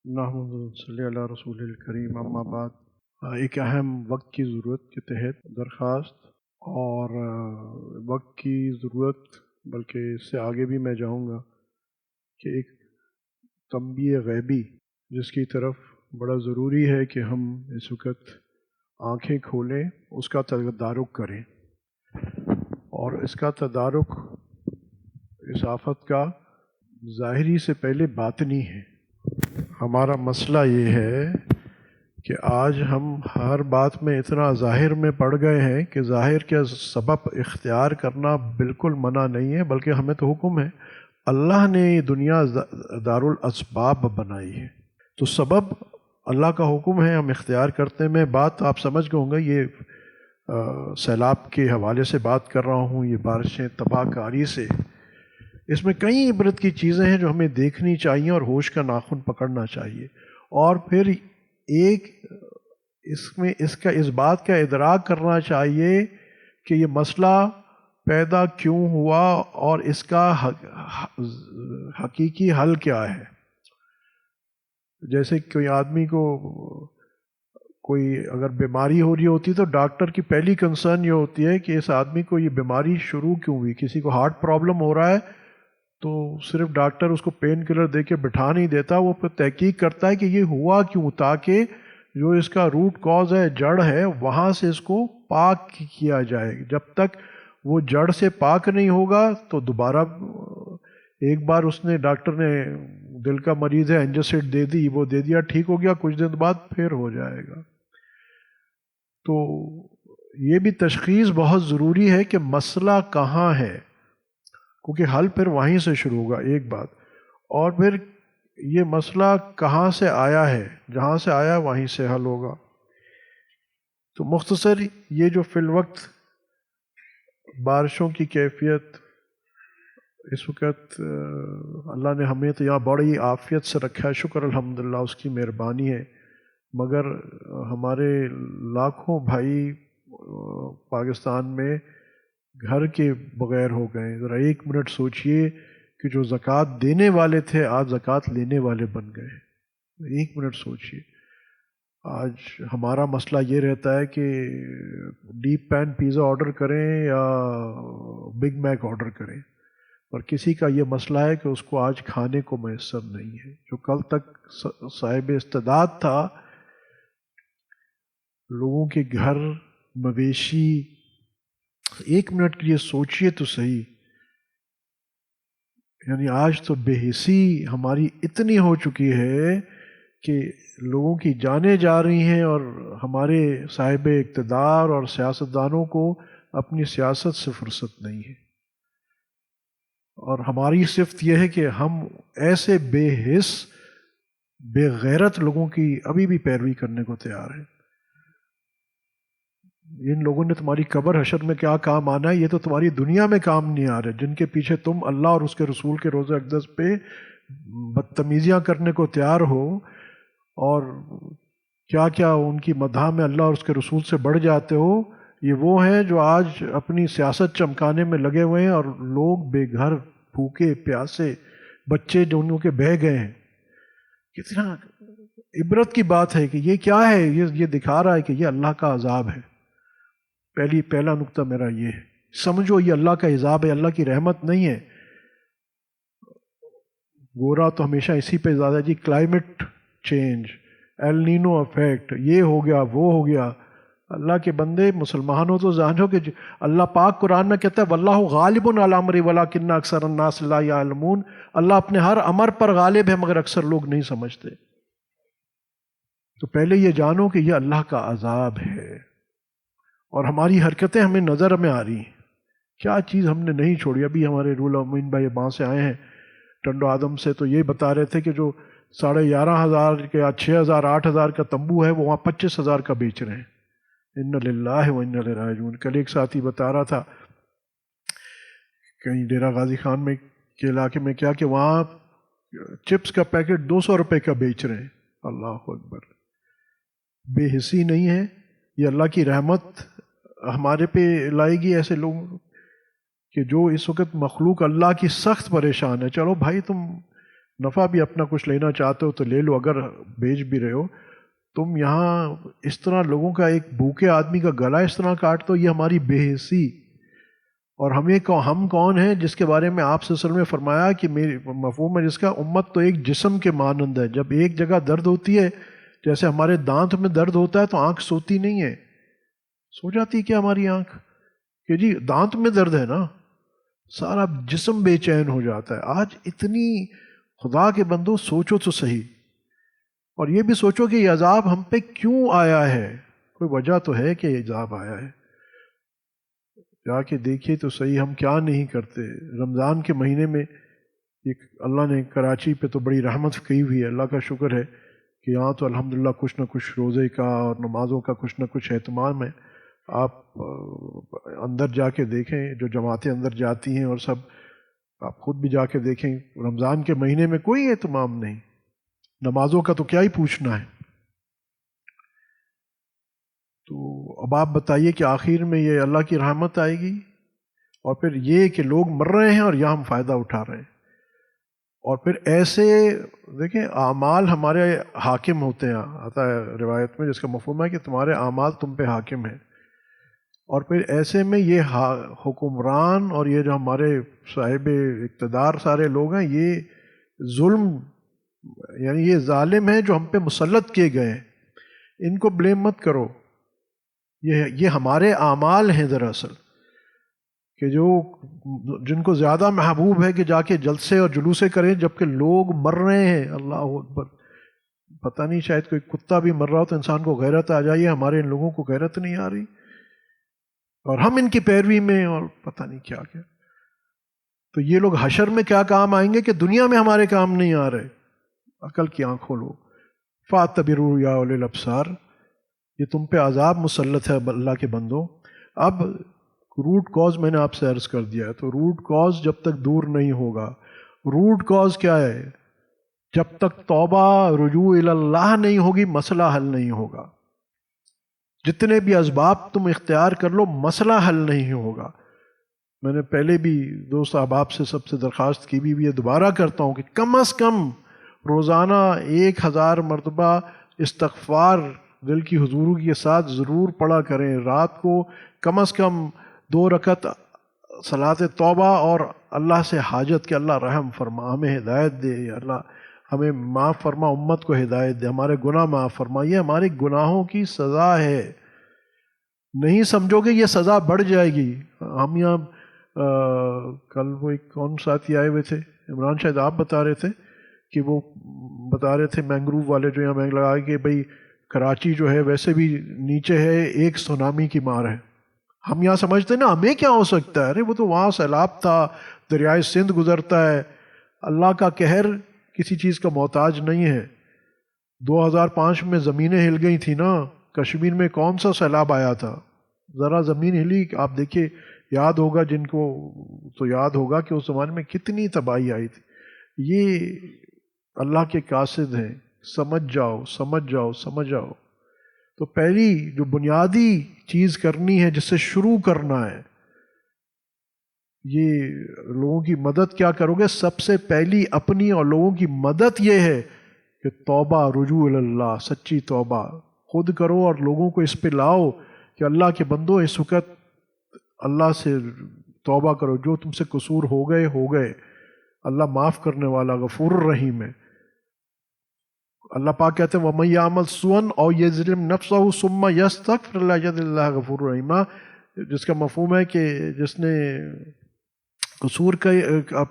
نحمد صلی اللہ رسول الکریم اما بعد۔ ایک اہم وقت کی ضرورت کے تحت درخواست اور وقت کی ضرورت، بلکہ اس سے آگے بھی میں جاؤں گا کہ ایک تنبیہ غیبی جس کی طرف بڑا ضروری ہے کہ ہم اس وقت آنکھیں کھولیں، اس کا تدارک کریں، اور اس کا تدارک اس آفت کا ظاہری سے پہلے باطنی ہے۔ ہمارا مسئلہ یہ ہے کہ آج ہم ہر بات میں اتنا ظاہر میں پڑ گئے ہیں کہ ظاہر کے سبب اختیار کرنا بالکل منع نہیں ہے، بلکہ ہمیں تو حکم ہے۔ اللہ نے یہ دنیا دارالاسباب بنائی ہے، تو سبب اللہ کا حکم ہے، ہم اختیار کرتے ہیں۔ میں بات آپ سمجھ گئے ہوں گے، یہ سیلاب کے حوالے سے بات کر رہا ہوں، یہ بارشیں تباہ کاری سے۔ اس میں کئی عبرت کی چیزیں ہیں جو ہمیں دیکھنی چاہیے اور ہوش کا ناخن پکڑنا چاہیے، اور پھر ایک اس بات کا ادراک کرنا چاہیے کہ یہ مسئلہ پیدا کیوں ہوا اور اس کا حقیقی حل کیا ہے۔ جیسے کوئی آدمی کو کوئی اگر بیماری ہو رہی ہوتی تو ڈاکٹر کی پہلی کنسرن یہ ہوتی ہے کہ اس آدمی کو یہ بیماری شروع کیوں ہوئی۔ کسی کو ہارٹ پرابلم ہو رہا ہے تو صرف ڈاکٹر اس کو پین کلر دے کے بٹھا نہیں دیتا، وہ پھر تحقیق کرتا ہے کہ یہ ہوا کیوں، تاکہ جو اس کا روٹ کاز ہے، جڑ ہے، وہاں سے اس کو پاک کیا جائے۔ جب تک وہ جڑ سے پاک نہیں ہوگا تو دوبارہ ایک بار اس نے ڈاکٹر نے دل کا مریض ہے اینجسڈ دے دی، وہ دے دیا، ٹھیک ہو گیا، کچھ دن بعد پھر ہو جائے گا۔ تو یہ بھی تشخیص بہت ضروری ہے کہ مسئلہ کہاں ہے، کیونکہ حل پھر وہیں سے شروع ہوگا، ایک بات۔ اور پھر یہ مسئلہ کہاں سے آیا ہے، جہاں سے آیا وہیں سے حل ہوگا۔ تو مختصر یہ جو فی الوقت بارشوں کی کیفیت، اس وقت اللہ نے ہمیں تو یہاں بڑی عافیت سے رکھا ہے، شکر الحمدللہ، اس کی مہربانی ہے، مگر ہمارے لاکھوں بھائی پاکستان میں گھر کے بغیر ہو گئے۔ ذرا ایک منٹ سوچئے کہ جو زکوٰۃ دینے والے تھے آج زکوٰۃ لینے والے بن گئے۔ ایک منٹ سوچئے۔ آج ہمارا مسئلہ یہ رہتا ہے کہ ڈیپ پین پیزا آرڈر کریں یا بگ میک آرڈر کریں، اور کسی کا یہ مسئلہ ہے کہ اس کو آج کھانے کو میسر نہیں ہے۔ جو کل تک صاحب استعداد تھا، لوگوں کے گھر، مویشی، ایک منٹ کے لیے سوچئے تو صحیح، یعنی آج تو بے حسی ہماری اتنی ہو چکی ہے کہ لوگوں کی جانیں جا رہی ہیں، اور ہمارے صاحب اقتدار اور سیاستدانوں کو اپنی سیاست سے فرصت نہیں ہے۔ اور ہماری صفت یہ ہے کہ ہم ایسے بے حس، بے غیرت لوگوں کی ابھی بھی پیروی کرنے کو تیار ہیں۔ ان لوگوں نے تمہاری قبر حشر میں کیا کام آنا ہے، یہ تو تمہاری دنیا میں کام نہیں آ رہے، جن کے پیچھے تم اللہ اور اس کے رسول کے روزہ اقدس پہ بدتمیزیاں کرنے کو تیار ہو، اور کیا کیا ان کی مدح میں اللہ اور اس کے رسول سے بڑھ جاتے ہو۔ یہ وہ ہیں جو آج اپنی سیاست چمکانے میں لگے ہوئے ہیں، اور لوگ بے گھر، بھوکے پیاسے، بچے جو انہوں کے بہہ گئے ہیں۔ کتنا عبرت کی بات ہے کہ یہ کیا ہے، یہ دکھا رہا ہے کہ یہ اللہ کا عذاب ہے۔ پہلا نقطہ میرا یہ ہے، سمجھو یہ اللہ کا عذاب ہے، اللہ کی رحمت نہیں ہے۔ گورا تو ہمیشہ اسی پہ زیادہ، جی climate change, El Nino effect, یہ ہو گیا، وہ ہو گیا۔ اللہ کے بندے مسلمانوں تو جانو کہ اللہ پاک قرآن میں کہتا ہے واللہ غالب علی امرہ ولکن اکثر الناس لا یعلمون، اللہ اپنے ہر امر پر غالب ہے مگر اکثر لوگ نہیں سمجھتے۔ تو پہلے یہ جانو کہ یہ اللہ کا عذاب ہے، اور ہماری حرکتیں ہمیں نظر میں آ رہی ہیں، کیا چیز ہم نے نہیں چھوڑی۔ ابھی ہمارے رول امین بھائی وہاں سے آئے ہیں ٹنڈو آدم سے، تو یہ بتا رہے تھے کہ جو 11,500 یا 6,000 8,000 کا تمبو ہے وہ وہاں 25,000 کا بیچ رہے ہیں۔ ان للہ و انا الیہ راجعون۔ کل ایک ساتھی بتا رہا تھا کہیں ڈیرہ غازی خان میں کے علاقے میں کیا کہ وہاں چپس کا پیکٹ 200 روپے کا بیچ رہے ہیں۔ اللہ اکبر، بے حسی نہیں ہے۔ یہ اللہ کی رحمت ہمارے پہ لائے گی ایسے لوگ کہ جو اس وقت مخلوق اللہ کی سخت پریشان ہے۔ چلو بھائی تم نفع بھی اپنا کچھ لینا چاہتے ہو تو لے لو، اگر بیچ بھی رہے ہو تم یہاں اس طرح لوگوں کا، ایک بھوکے آدمی کا گلا اس طرح کاٹ دو، یہ ہماری بے حسی۔ اور ہم کون ہیں جس کے بارے میں آپ صلی اللہ علیہ وسلم نے فرمایا کہ میری مفہوم ہے جس کا، امت تو ایک جسم کے مانند ہے، جب ایک جگہ درد ہوتی ہے جیسے ہمارے دانت میں درد ہوتا ہے تو آنکھ سوتی نہیں ہے، سو جاتی کیا ہماری آنکھ کہ جی دانت میں درد ہے نا، سارا جسم بے چین ہو جاتا ہے۔ آج اتنی، خدا کے بندو سوچو تو صحیح، اور یہ بھی سوچو کہ یہ عذاب ہم پہ کیوں آیا ہے، کوئی وجہ تو ہے کہ یہ عذاب آیا ہے۔ جا کے دیکھیے تو صحیح ہم کیا نہیں کرتے۔ رمضان کے مہینے میں اللہ نے کراچی پہ تو بڑی رحمت کی ہوئی ہے، اللہ کا شکر ہے کہ یہاں تو الحمدللہ کچھ نہ کچھ روزے کا اور نمازوں کا کچھ نہ کچھ اہتمام ہے۔ آپ اندر جا کے دیکھیں، جو جماعتیں اندر جاتی ہیں اور سب، آپ خود بھی جا کے دیکھیں، رمضان کے مہینے میں کوئی اہتمام نہیں، نمازوں کا تو کیا ہی پوچھنا ہے۔ تو اب آپ بتائیے کہ آخر میں یہ اللہ کی رحمت آئے گی، اور پھر یہ کہ لوگ مر رہے ہیں اور یہاں ہم فائدہ اٹھا رہے ہیں۔ اور پھر ایسے دیکھیں اعمال ہمارے حاکم ہوتے ہیں، آتا ہے روایت میں جس کا مفہوم ہے کہ تمہارے اعمال تم پہ حاکم ہیں، اور پھر ایسے میں یہ حکمران اور یہ جو ہمارے صاحب اقتدار سارے لوگ ہیں، یہ ظلم، یعنی یہ ظالم ہیں جو ہم پہ مسلط کیے گئے ہیں، ان کو بلیم مت کرو، یہ ہمارے اعمال ہیں دراصل، کہ جن کو زیادہ محبوب ہے کہ جا کے جلسے اور جلوسے کریں جبکہ لوگ مر رہے ہیں۔ اللہ اکبر، پتہ نہیں شاید کوئی کتا بھی مر رہا ہو تو انسان کو غیرت آ جائیے، ہمارے ان لوگوں کو غیرت نہیں آ رہی، اور ہم ان کی پیروی میں اور پتہ نہیں کیا کیا۔ تو یہ لوگ حشر میں کیا کام آئیں گے کہ دنیا میں ہمارے کام نہیں آ رہے۔ عقل کی آنکھ کھولو، فَاعْتَبِرُوا يَا أُولِي الْأَبْصَارِ، یہ تم پہ عذاب مسلط ہے اللہ کے بندوں۔ اب روٹ کاز میں نے آپ سے عرض کر دیا ہے، تو روٹ کاز جب تک دور نہیں ہوگا، روٹ کاز کیا ہے؟ جب تک توبہ رجوع اللہ نہیں ہوگی مسئلہ حل نہیں ہوگا۔ جتنے بھی اسباب تم اختیار کر لو مسئلہ حل نہیں ہوگا۔ میں نے پہلے بھی دوست احباب سے سب سے درخواست کی بھی ہے، دوبارہ کرتا ہوں کہ کم از کم روزانہ 1000 مرتبہ استغفار دل کی حضوری کے ساتھ ضرور پڑھا کریں۔ رات کو کم از کم 2 رکعت صلاۃ توبہ اور اللہ سے حاجت کہ اللہ رحم فرما، ہمیں ہدایت دے، یا اللہ ہمیں معاف فرما، امت کو ہدایت دے، ہمارے گناہ معاف فرما۔ یہ ہمارے گناہوں کی سزا ہے، نہیں سمجھو گے یہ سزا بڑھ جائے گی۔ ہم یہاں کل وہ ایک کون ساتھی آئے ہوئے تھے، عمران شاید آپ بتا رہے تھے کہ وہ بتا رہے تھے مینگروو والے جو یہاں مینگ لگائے کہ بھئی کراچی جو ہے ویسے بھی نیچے ہے، ایک سونامی کی مار ہے۔ ہم یہاں سمجھتے ہیں نا ہمیں کیا ہو سکتا ہے، ارے وہ تو وہاں سیلاب تھا، دریائے سندھ گزرتا ہے، اللہ کا قہر کسی چیز کا محتاج نہیں ہے۔ 2005 میں زمینیں ہل گئی تھی نا، کشمیر میں کون سا سیلاب آیا تھا، ذرا زمین ہلی، آپ دیکھیے، یاد ہوگا جن کو تو یاد ہوگا کہ اس زمانے میں کتنی تباہی آئی تھی۔ یہ اللہ کے قاصد ہیں، سمجھ جاؤ سمجھ جاؤ سمجھ جاؤ۔ تو پہلی جو بنیادی چیز کرنی ہے، جس سے شروع کرنا ہے، یہ لوگوں کی مدد کیا کرو گے؟ سب سے پہلی اپنی اور لوگوں کی مدد یہ ہے کہ توبہ، رجوع اللہ، سچی توبہ خود کرو اور لوگوں کو اس پہ لاؤ کہ اللہ کے بندو اس وقت اللہ سے توبہ کرو، جو تم سے قصور ہو گئے، اللہ معاف کرنے والا غفور الرحیم ہے۔ اللہ پاک کہتے ہیں وَمَن يَعْمَلْ سُوءًا أَوْ يَظْلِمْ نَفْسَهُ ثُمَّ يَسْتَغْفِرْ اللَّهَ يَجِدِ اللَّهَ غَفُورًا رَحِيمًا، جس کا مفہوم ہے کہ جس نے قصور کا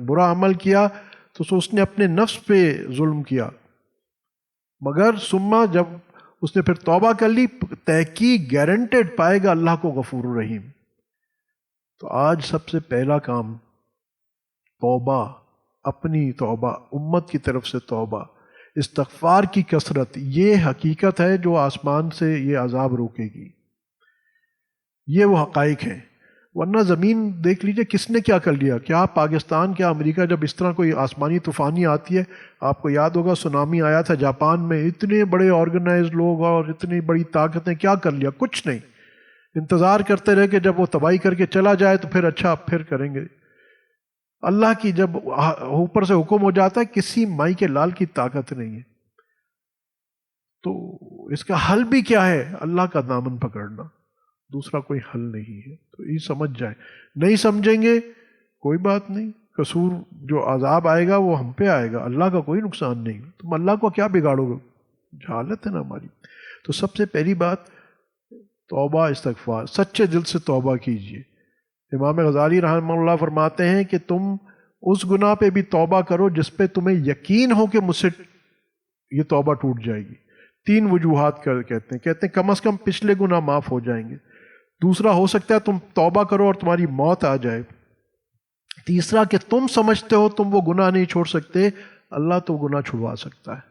برا عمل کیا تو اس نے اپنے نفس پہ ظلم کیا، مگر ثم جب اس نے پھر توبہ کر لی، تحقیق گارنٹیڈ پائے گا اللہ کو غفور الرحیم۔ تو آج سب سے پہلا کام توبہ، اپنی توبہ، امت کی طرف سے توبہ، استغفار کی کثرت، یہ حقیقت ہے جو آسمان سے یہ عذاب روکے گی، یہ وہ حقائق ہیں۔ ورنہ زمین دیکھ لیجئے کس نے کیا کر لیا، کیا پاکستان، کیا امریکہ، جب اس طرح کوئی آسمانی طوفانی آتی ہے، آپ کو یاد ہوگا سونامی آیا تھا جاپان میں، اتنے بڑے آرگنائز لوگ اور اتنی بڑی طاقتیں، کیا کر لیا؟ کچھ نہیں، انتظار کرتے رہے کہ جب وہ تباہی کر کے چلا جائے تو پھر اچھا پھر کریں گے۔ اللہ کی جب اوپر سے حکم ہو جاتا ہے کسی مائی کے لال کی طاقت نہیں ہے. تو اس کا حل بھی کیا ہے؟ اللہ کا دامن پکڑنا، دوسرا کوئی حل نہیں ہے. تو یہ سمجھ جائیں. نہیں سمجھیں گے کوئی بات نہیں، قصور جو عذاب آئے گا وہ ہم پہ آئے گا، اللہ کا کوئی نقصان نہیں. تم اللہ کو کیا بگاڑو گے؟ جہالت ہے نا ہماری. تو سب سے پہلی بات توبہ استغفار، سچے دل سے توبہ کیجیے. امام غزالی رحمہ اللہ فرماتے ہیں کہ تم اس گناہ پہ بھی توبہ کرو جس پہ تمہیں یقین ہو کہ مجھ سے یہ توبہ ٹوٹ جائے گی. 3 وجوہات کہتے ہیں کم از کم پچھلے گناہ معاف ہو جائیں گے. دوسرا، ہو سکتا ہے تم توبہ کرو اور تمہاری موت آ جائے. تیسرا کہ تم سمجھتے ہو تم وہ گناہ نہیں چھوڑ سکتے، اللہ تو گناہ چھڑوا سکتا ہے.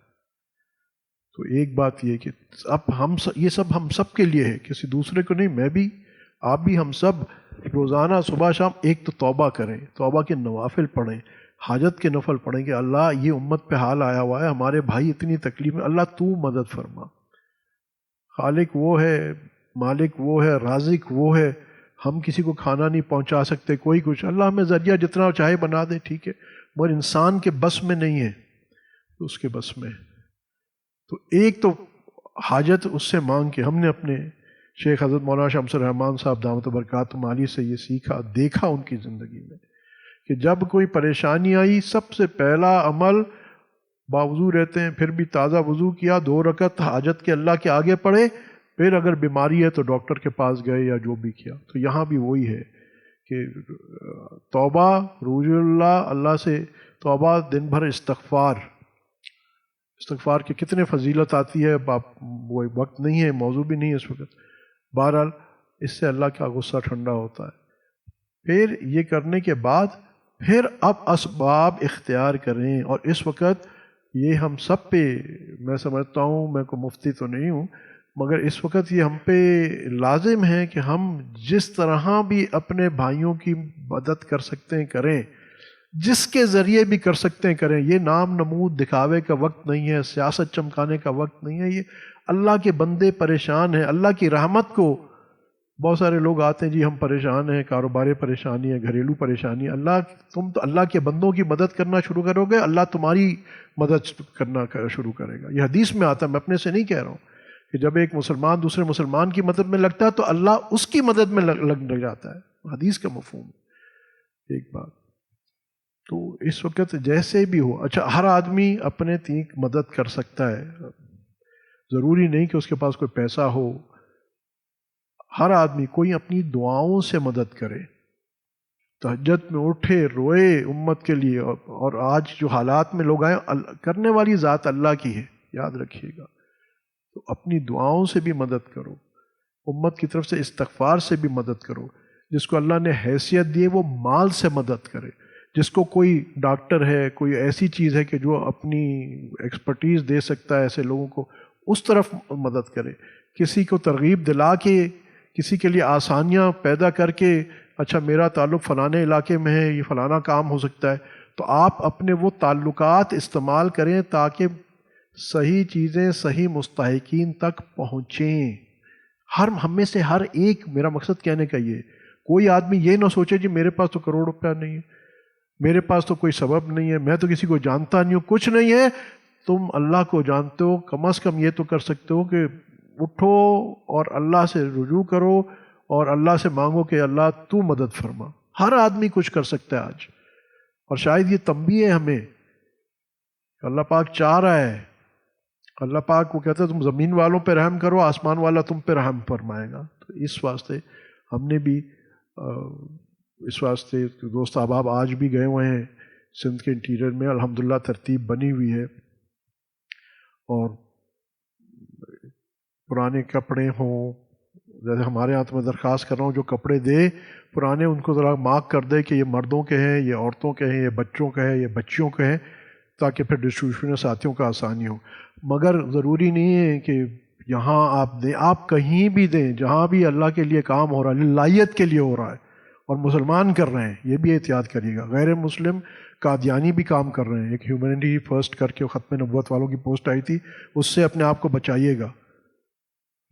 تو ایک بات یہ کہ اب یہ سب ہم سب کے لیے ہے، کسی دوسرے کو نہیں. میں بھی، آپ بھی، ہم سب روزانہ صبح شام ایک تو توبہ کریں، توبہ کے نوافل پڑھیں، حاجت کے نفل پڑھیں کہ اللہ یہ امت پہ حال آیا ہوا ہے، ہمارے بھائی اتنی تکلیف میں، اللہ تو مدد فرما. خالق وہ ہے، مالک وہ ہے، رازق وہ ہے. ہم کسی کو کھانا نہیں پہنچا سکتے، کوئی کچھ. اللہ ہمیں ذریعہ جتنا چاہے بنا دے، ٹھیک ہے، مگر انسان کے بس میں نہیں ہے، اس کے بس میں. تو ایک تو حاجت اس سے مانگ کے، ہم نے اپنے شیخ حضرت مولانا شمس الرحمان صاحب دامت برکاتہم عالی سے یہ سیکھا، دیکھا ان کی زندگی میں کہ جب کوئی پریشانی آئی سب سے پہلا عمل، باوضو رہتے ہیں پھر بھی تازہ وضو کیا، 2 رکعت حاجت کے اللہ کے آگے پڑھے، پھر اگر بیماری ہے تو ڈاکٹر کے پاس گئے یا جو بھی کیا. تو یہاں بھی وہی ہے کہ توبہ، رجوع اللہ سے توبہ، دن بھر استغفار کے کتنے فضیلت آتی ہے. وہ وقت نہیں ہے، موضوع بھی نہیں ہے اس وقت. بہرحال اس سے اللہ کا غصہ ٹھنڈا ہوتا ہے. پھر یہ کرنے کے بعد پھر اب اسباب اختیار کریں. اور اس وقت یہ ہم سب پہ، میں سمجھتا ہوں، میں کوئی مفتی تو نہیں ہوں، مگر اس وقت یہ ہم پہ لازم ہے کہ ہم جس طرح بھی اپنے بھائیوں کی مدد کر سکتے ہیں کریں، جس کے ذریعے بھی کر سکتے ہیں کریں. یہ نام نمود دکھاوے کا وقت نہیں ہے، سیاست چمکانے کا وقت نہیں ہے. یہ اللہ کے بندے پریشان ہیں، اللہ کی رحمت کو. بہت سارے لوگ آتے ہیں جی ہم پریشان ہیں، کاروباری پریشانی ہے، گھریلو پریشانی ہے. تم تو اللہ کے بندوں کی مدد کرنا شروع کرو گے، اللہ تمہاری مدد کرنا شروع کرے گا. یہ حدیث میں آتا ہے، میں اپنے سے نہیں کہہ رہا ہوں، کہ جب ایک مسلمان دوسرے مسلمان کی مدد میں لگتا ہے تو اللہ اس کی مدد میں لگ جاتا ہے. حدیث کا مفہوم ایک بات. تو اس وقت جیسے بھی ہو، اچھا ہر آدمی اپنے تیک مدد کر سکتا ہے، ضروری نہیں کہ اس کے پاس کوئی پیسہ ہو. ہر آدمی کوئی اپنی دعاؤں سے مدد کرے، تہجد میں اٹھے روئے امت کے لیے. اور آج جو حالات میں لوگ آئے، کرنے والی ذات اللہ کی ہے، یاد رکھیے گا. تو اپنی دعاؤں سے بھی مدد کرو، امت کی طرف سے استغفار سے بھی مدد کرو. جس کو اللہ نے حیثیت دی ہے وہ مال سے مدد کرے. جس کو کوئی ڈاکٹر ہے، کوئی ایسی چیز ہے کہ جو اپنی ایکسپرٹیز دے سکتا ہے ایسے لوگوں کو، اس طرف مدد کرے. کسی کو ترغیب دلا کے، کسی کے لیے آسانیاں پیدا کر کے، اچھا میرا تعلق فلانے علاقے میں ہے، یہ فلانا کام ہو سکتا ہے، تو آپ اپنے وہ تعلقات استعمال کریں تاکہ صحیح چیزیں صحیح مستحقین تک پہنچیں. ہم میں سے ہر ایک، میرا مقصد کہنے کا یہ، کوئی آدمی یہ نہ سوچے جی میرے پاس تو کروڑ روپیہ نہیں ہے، میرے پاس تو کوئی سبب نہیں ہے، میں تو کسی کو جانتا نہیں ہوں. کچھ نہیں ہے، تم اللہ کو جانتے ہو. کم از کم یہ تو کر سکتے ہو کہ اٹھو اور اللہ سے رجوع کرو اور اللہ سے مانگو کہ اللہ تو مدد فرما. ہر آدمی کچھ کر سکتا ہے آج. اور شاید یہ تنبیہ ہے ہمیں، اللہ پاک چاہ رہا ہے. اللہ پاک وہ کہتا ہے تم زمین والوں پہ رحم کرو، آسمان والا تم پہ رحم فرمائے گا. تو اس واسطے ہم نے بھی اس واسطے دوست احباب آج بھی گئے ہوئے ہیں سندھ کے انٹیریئر میں، الحمدللہ ترتیب بنی ہوئی ہے. اور پرانے کپڑے ہوں، جیسے ہمارے ہاتھ میں درخواست کر رہا ہوں جو کپڑے دے پرانے، ان کو ذرا مارک کر دے کہ یہ مردوں کے ہیں، یہ عورتوں کے ہیں، یہ بچوں کے ہیں، یہ بچیوں کے ہیں، تاکہ پھر ڈسٹریبیوشن میں ساتھیوں کا آسانی ہو. مگر ضروری نہیں ہے کہ یہاں آپ دیں، آپ کہیں بھی دیں، جہاں بھی اللہ کے لیے کام ہو رہا ہے، للہیت کے لیے ہو رہا ہے اور مسلمان کر رہے ہیں، یہ بھی احتیاط کریے گا. غیر مسلم قادیانی بھی کام کر رہے ہیں. ایک ہیومینٹی فرسٹ کر کے ختم نبوت والوں کی پوسٹ آئی تھی، اس سے اپنے آپ کو بچائیے گا.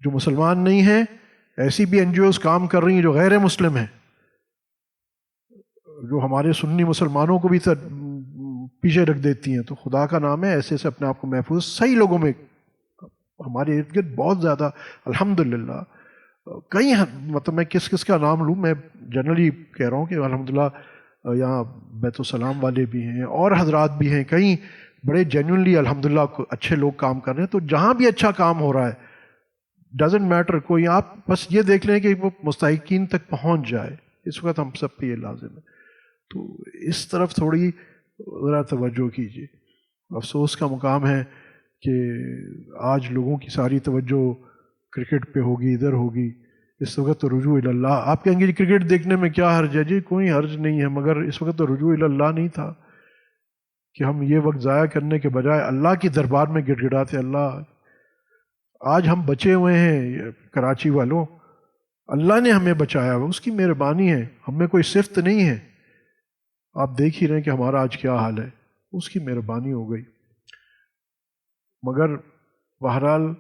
جو مسلمان نہیں ہیں ایسی بھی این جی اوز کام کر رہی ہیں جو غیر مسلم ہیں. جو ہمارے سنی مسلمانوں کو بھی پیچھے رکھ دیتی ہیں. تو خدا کا نام ہے ایسے سے اپنے آپ کو محفوظ. صحیح لوگوں میں ہمارے ارد گرد بہت زیادہ الحمدللہ کئی مطلب میں کس کا نام لوں، میں جنرلی کہہ رہا ہوں کہ الحمدللہ یہاں بیت السلام والے بھی ہیں اور حضرات بھی ہیں، کئی بڑے جینوئنلی الحمدللہ اچھے لوگ کام کر رہے ہیں. تو جہاں بھی اچھا کام ہو رہا ہے ڈزنٹ میٹر کوئی، آپ بس یہ دیکھ لیں کہ وہ مستحقین تک پہنچ جائے. اس وقت ہم سب پہ یہ لازم ہے. تو اس طرف تھوڑی ذرا توجہ کیجیے. افسوس کا مقام ہے کہ آج لوگوں کی ساری توجہ کرکٹ پہ ہوگی، ادھر ہوگی. اس وقت تو رجوع اللہ. آپ کہیں گے جی کرکٹ دیکھنے میں کیا حرج ہے؟ جی کوئی حرج نہیں ہے، مگر اس وقت تو رجوع اللہ نہیں تھا کہ ہم یہ وقت ضائع کرنے کے بجائے اللہ کی دربار میں گڑ گڑاتے. اللہ آج ہم بچے ہوئے ہیں کراچی والوں، اللہ نے ہمیں بچایا ہوا، اس کی مہربانی ہے، ہم میں کوئی صفت نہیں ہے. آپ دیکھ ہی رہے ہیں کہ ہمارا آج کیا حال ہے، اس کی مہربانی ہو گئی. مگر بہرحال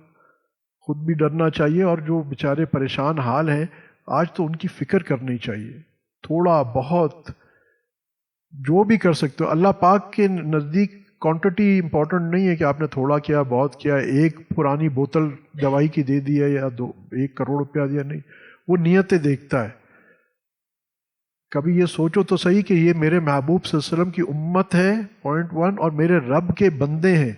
خود بھی ڈرنا چاہیے، اور جو بیچارے پریشان حال ہیں آج تو ان کی فکر کرنی چاہیے. تھوڑا بہت جو بھی کر سکتے ہو، اللہ پاک کے نزدیک کوانٹٹی امپورٹنٹ نہیں ہے کہ آپ نے تھوڑا کیا بہت کیا، ایک پرانی بوتل دوائی کی دے دی ہے یا 1 کروڑ روپیہ دیا، نہیں. وہ نیتیں دیکھتا ہے. کبھی یہ سوچو تو صحیح کہ یہ میرے محبوب صلی اللہ علیہ وسلم کی امت ہے پوائنٹ 1، اور میرے رب کے بندے ہیں.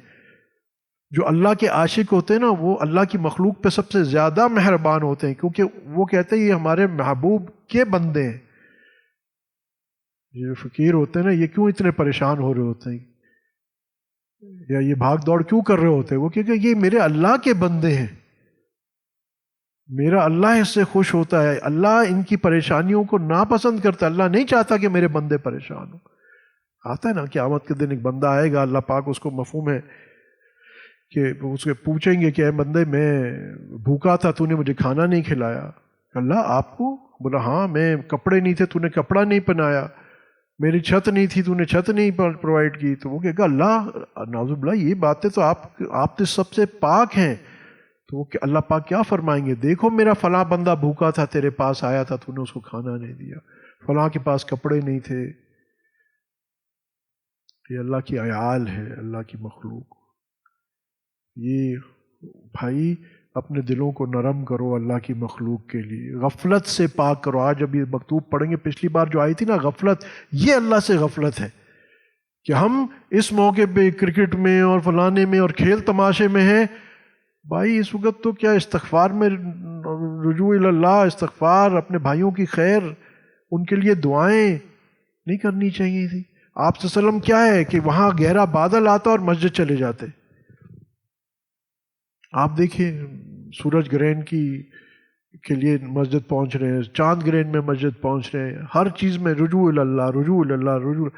جو اللہ کے عاشق ہوتے ہیں نا، وہ اللہ کی مخلوق پہ سب سے زیادہ مہربان ہوتے ہیں، کیونکہ وہ کہتے ہیں یہ ہمارے محبوب کے بندے ہیں. یہ فقیر ہوتے ہیں نا، یہ کیوں اتنے پریشان ہو رہے ہوتے ہیں یا یہ بھاگ دوڑ کیوں کر رہے ہوتے ہیں؟ وہ کیونکہ یہ میرے اللہ کے بندے ہیں، میرا اللہ اس سے خوش ہوتا ہے، اللہ ان کی پریشانیوں کو ناپسند کرتا ہے. اللہ نہیں چاہتا کہ میرے بندے پریشان ہوں. آتا ہے نا قیامت کے دن ایک بندہ آئے گا، اللہ پاک اس کو مفہوم ہے کہ اس سے پوچھیں گے کہ اے بندے میں بھوکا تھا، تو نے مجھے کھانا نہیں کھلایا. اللہ آپ کو؟ بولا ہاں. میں کپڑے نہیں تھے، تو نے کپڑا نہیں پہنایا. میری چھت نہیں تھی، تو نے چھت نہیں پرووائڈ کی. تو وہ کہے گا اللہ نعوذ باللہ یہ باتیں تو آپ تو سب سے پاک ہیں. تو وہ اللہ پاک کیا فرمائیں گے؟ دیکھو میرا فلاں بندہ بھوکا تھا، تیرے پاس آیا تھا، تو نے اس کو کھانا نہیں دیا. فلاں کے پاس کپڑے نہیں تھے. یہ اللہ کی عیال ہے، اللہ کی مخلوق. یہ بھائی اپنے دلوں کو نرم کرو اللہ کی مخلوق کے لیے، غفلت سے پاک کرو. آج اب یہ مکتوب پڑھیں گے، پچھلی بار جو آئی تھی نا غفلت، یہ اللہ سے غفلت ہے کہ ہم اس موقع پہ کرکٹ میں اور فلانے میں اور کھیل تماشے میں ہیں. بھائی اس وقت تو کیا استغفار میں رجوع اللہ، استغفار، اپنے بھائیوں کی خیر، ان کے لیے دعائیں نہیں کرنی چاہیے تھی؟ آپ صلی اللہ علیہ وسلم کیا ہے کہ وہاں گہرا بادل آتا اور مسجد چلے جاتے. آپ دیکھیں سورج گرہن کے لیے مسجد پہنچ رہے ہیں، چاند گرہن میں مسجد پہنچ رہے ہیں، ہر چیز میں رجوع اللہ، رجوع اللہ، رجوع.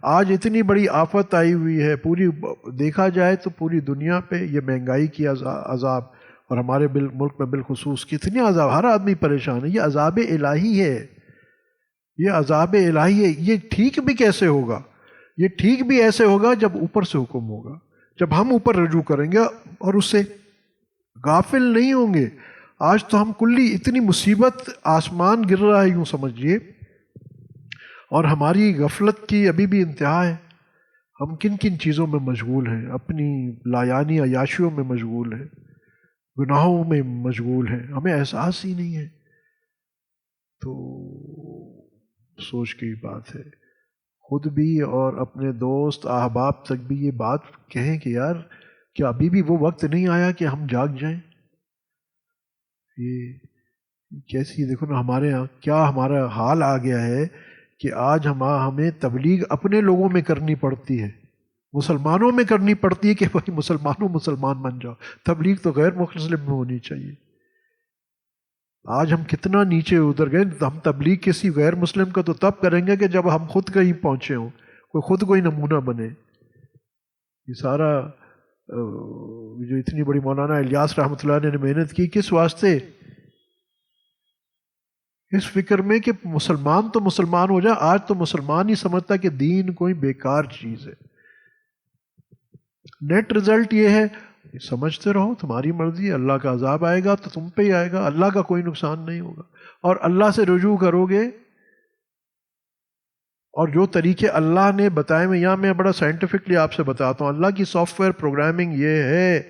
آج اتنی بڑی آفت آئی ہوئی ہے، پوری دیکھا جائے تو پوری دنیا پہ یہ مہنگائی کی عذاب، اور ہمارے ملک میں بالخصوص کتنے عذاب، ہر آدمی پریشان ہے. یہ عذاب الہی ہے، یہ عذاب الہی ہے. یہ ٹھیک بھی کیسے ہوگا؟ یہ ٹھیک بھی ایسے ہوگا جب اوپر سے حکم ہوگا، جب ہم اوپر رجوع کریں گے اور اس سے غافل نہیں ہوں گے. آج تو ہم کلی اتنی مصیبت آسمان گر رہا ہے یوں سمجھیے، اور ہماری غفلت کی ابھی بھی انتہا ہے. ہم کن کن چیزوں میں مشغول ہیں؟ اپنی لایانی عیاشیوں میں مشغول ہیں، گناہوں میں مشغول ہیں، ہمیں احساس ہی نہیں ہے. تو سوچ کی بات ہے، خود بھی اور اپنے دوست احباب تک بھی یہ بات کہیں کہ یار کیا ابھی بھی وہ وقت نہیں آیا کہ ہم جاگ جائیں؟ یہ کیسی دیکھو نا ہمارے ہاں کیا ہمارا حال آ گیا ہے کہ آج ہمیں تبلیغ اپنے لوگوں میں کرنی پڑتی ہے، مسلمانوں میں کرنی پڑتی ہے کہ بھائی مسلمان بن جاؤ. تبلیغ تو غیر مسلم میں ہونی چاہیے. آج ہم کتنا نیچے اتر گئے. ہم تبلیغ کسی غیر مسلم کا تو تب کریں گے کہ جب ہم خود کہیں پہنچے ہوں، خود کوئی نمونہ بنے. یہ سارا جو اتنی بڑی مولانا الیاس رحمۃ اللہ نے محنت کی کس واسطے؟ اس فکر میں کہ مسلمان تو مسلمان ہو جائے. آج تو مسلمان ہی سمجھتا کہ دین کوئی بیکار چیز ہے. نیٹ رزلٹ یہ ہے، سمجھتے رہو تمہاری مرضی، اللہ کا عذاب آئے گا تو تم پہ ہی آئے گا، اللہ کا کوئی نقصان نہیں ہوگا. اور اللہ سے رجوع کرو گے اور جو طریقے اللہ نے بتائے ہوئے، یہاں میں بڑا سائنٹیفکلی آپ سے بتاتا ہوں، اللہ کی سافٹ ویئر پروگرامنگ یہ ہے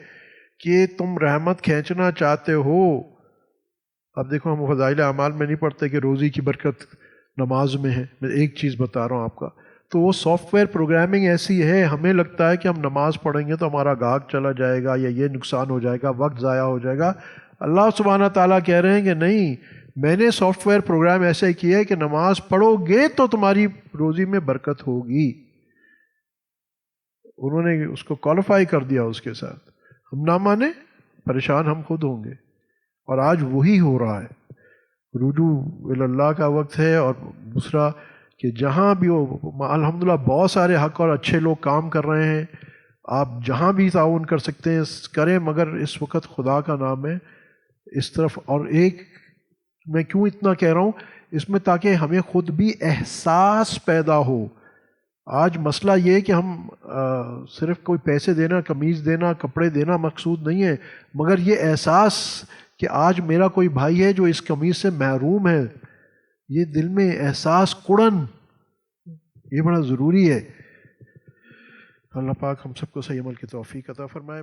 کہ تم رحمت کھینچنا چاہتے ہو. اب دیکھو ہم فضائل اعمال میں نہیں پڑھتے کہ روزی کی برکت نماز میں ہے، میں ایک چیز بتا رہا ہوں آپ کا. تو وہ سافٹ ویئر پروگرامنگ ایسی ہے، ہمیں لگتا ہے کہ ہم نماز پڑھیں گے تو ہمارا گاہک چلا جائے گا یا یہ نقصان ہو جائے گا، وقت ضائع ہو جائے گا. اللہ سبحانہ تعالیٰ کہہ رہے ہیں کہ نہیں، میں نے سافٹ ویئر پروگرام ایسے کیا ہے کہ نماز پڑھو گے تو تمہاری روزی میں برکت ہوگی. انہوں نے اس کو کوالیفائی کر دیا اس کے ساتھ. ہم نہ مانے پریشان ہم خود ہوں گے، اور آج وہی ہو رہا ہے. رجوع اللہ کا وقت ہے. اور دوسرا کہ جہاں بھی ہو، الحمدللہ بہت سارے حق اور اچھے لوگ کام کر رہے ہیں، آپ جہاں بھی تعاون کر سکتے ہیں کریں، مگر اس وقت خدا کا نام ہے اس طرف. اور ایک میں کیوں اتنا کہہ رہا ہوں اس میں، تاکہ ہمیں خود بھی احساس پیدا ہو. آج مسئلہ یہ ہے کہ ہم صرف کوئی پیسے دینا، قمیض دینا، کپڑے دینا مقصود نہیں ہے، مگر یہ احساس کہ آج میرا کوئی بھائی ہے جو اس قمیض سے محروم ہے، یہ دل میں احساس کڑن، یہ بڑا ضروری ہے. اللہ پاک ہم سب کو صحیح عمل کی توفیق عطا فرمائے.